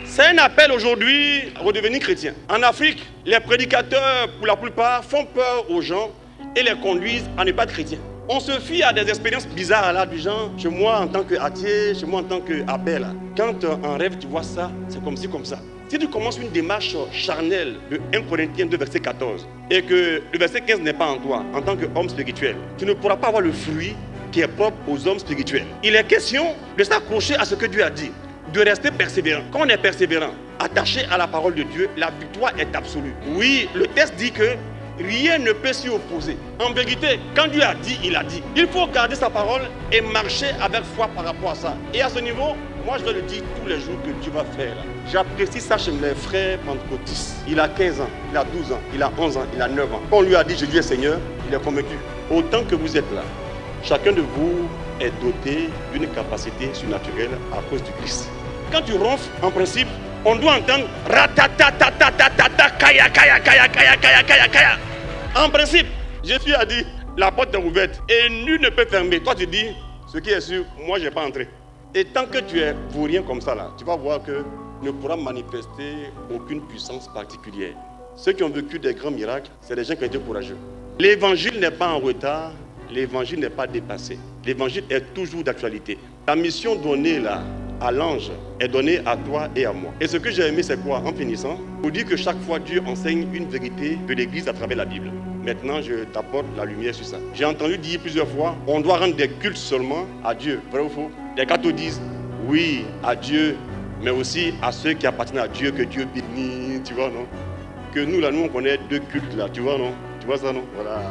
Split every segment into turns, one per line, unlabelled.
C'est un appel aujourd'hui à redevenir chrétien. En Afrique, les prédicateurs, pour la plupart, font peur aux gens et les conduisent à ne pas être chrétiens. On se fie à des expériences bizarres là, du genre, chez moi en tant qu'athée, chez moi en tant qu'abbé. Quand en rêve tu vois ça, c'est comme ci, comme ça. Si tu commences une démarche charnelle de 1 Corinthiens 2, verset 14, et que le verset 15 n'est pas en toi, en tant qu'homme spirituel, tu ne pourras pas avoir le fruit qui est propre aux hommes spirituels. Il est question de s'accrocher à ce que Dieu a dit, de rester persévérant. Quand on est persévérant, attaché à la parole de Dieu, la victoire est absolue. Oui, le texte dit que rien ne peut s'y opposer. En vérité, quand Dieu a dit, il a dit. Il faut garder sa parole et marcher avec foi par rapport à ça. Et à ce niveau, moi je vais le dire tous les jours que Dieu va faire. J'apprécie ça chez mes frères pentecôtistes. Il a 15 ans, il a 12 ans, il a 11 ans, il a 9 ans. Quand on lui a dit Jésus est Seigneur, il est convaincu. Autant que vous êtes là, chacun de vous est doté d'une capacité surnaturelle à cause du Christ. Quand tu ronfles, en principe, on doit entendre ratatatatatatatata, kaya, kaya, kaya, kaya, kaya, kaya, kaya. En principe, Jésus a dit, la porte est ouverte et nul ne peut fermer. Toi tu dis, ce qui est sûr, moi je n'ai pas entré. Et tant que tu es vaurien comme ça là, tu vas voir que tu ne pourras manifester aucune puissance particulière. Ceux qui ont vécu des grands miracles, c'est des gens qui ont été courageux. L'évangile n'est pas en retard, l'évangile n'est pas dépassé. L'évangile est toujours d'actualité. La mission donnée là, à l'ange est donnée à toi et à moi. Et ce que j'ai aimé, c'est quoi? En finissant, pour dire que chaque fois Dieu enseigne une vérité de l'Église à travers la Bible. Maintenant, je t'apporte la lumière sur ça. J'ai entendu dire plusieurs fois, on doit rendre des cultes seulement à Dieu. Vrai ou faux? Les cathos disent, oui, à Dieu, mais aussi à ceux qui appartiennent à Dieu, que Dieu bénit, tu vois, non? Que nous, là, nous, on connaît deux cultes, là, tu vois, non? Tu vois ça, non? Voilà.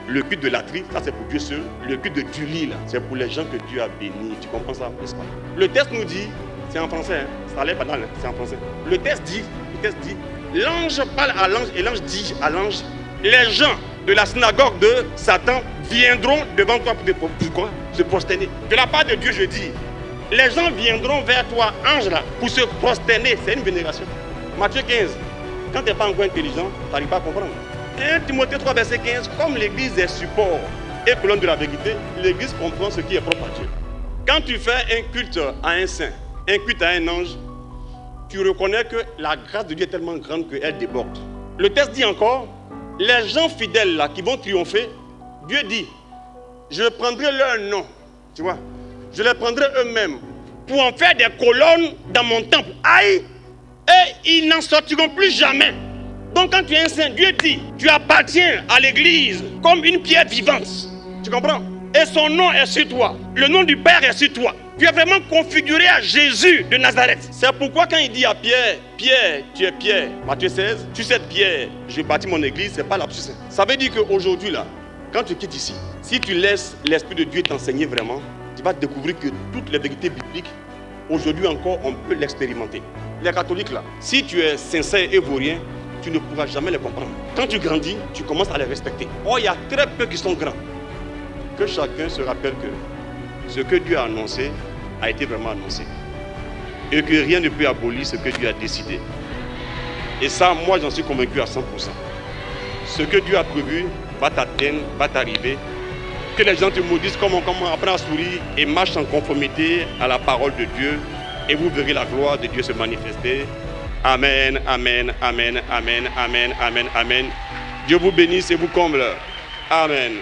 Le culte de latrie, ça c'est pour Dieu seul. Le culte de Tully, là, c'est pour les gens que Dieu a bénis. Tu comprends ça, n'est-ce pas? Le texte nous dit, c'est en français, hein, ça allait pas dans, c'est en français. Le texte dit, l'ange parle à l'ange et l'ange dit à l'ange, les gens de la synagogue de Satan viendront devant toi pour se prosterner. De la part de Dieu, je dis, les gens viendront vers toi, ange là, pour se prosterner. C'est une vénération. Matthieu 15, quand tu n'es pas encore intelligent, tu n'arrives pas à comprendre. 1 Timothée 3, verset 15, comme l'église est support et colonne de la vérité, l'église comprend ce qui est propre à Dieu. Quand tu fais un culte à un saint, un culte à un ange, tu reconnais que la grâce de Dieu est tellement grande qu'elle déborde. Le texte dit encore, les gens fidèles là qui vont triompher, Dieu dit, je prendrai leur nom, tu vois, je les prendrai eux-mêmes pour en faire des colonnes dans mon temple. Aïe! Et ils n'en sortiront plus jamais. Donc quand tu es un saint, Dieu dit, tu appartiens à l'église comme une pierre vivante. Tu comprends? Et son nom est sur toi. Le nom du Père est sur toi. Tu es vraiment configuré à Jésus de Nazareth. C'est pourquoi quand il dit à Pierre, Pierre, tu es Pierre, Matthieu 16, tu sais Pierre, je bâtis mon église, c'est pas lapsus. Ça veut dire qu'aujourd'hui là, quand tu quittes ici, si tu laisses l'Esprit de Dieu t'enseigner vraiment, tu vas découvrir que toutes les vérités bibliques, aujourd'hui encore, on peut l'expérimenter. Les catholiques là, si tu es sincère et vaurien, tu ne pourras jamais les comprendre. Quand tu grandis, tu commences à les respecter. Or, il y a très peu qui sont grands. Que chacun se rappelle que ce que Dieu a annoncé a été vraiment annoncé. Et que rien ne peut abolir ce que Dieu a décidé. Et ça, moi, j'en suis convaincu à 100%. Ce que Dieu a prévu va t'atteindre, va t'arriver. Que les gens te maudissent comme on apprend à sourire et marche en conformité à la parole de Dieu. Et vous verrez la gloire de Dieu se manifester. Amen, amen, amen, amen, amen, amen, amen. Dieu vous bénisse et vous comble. Amen.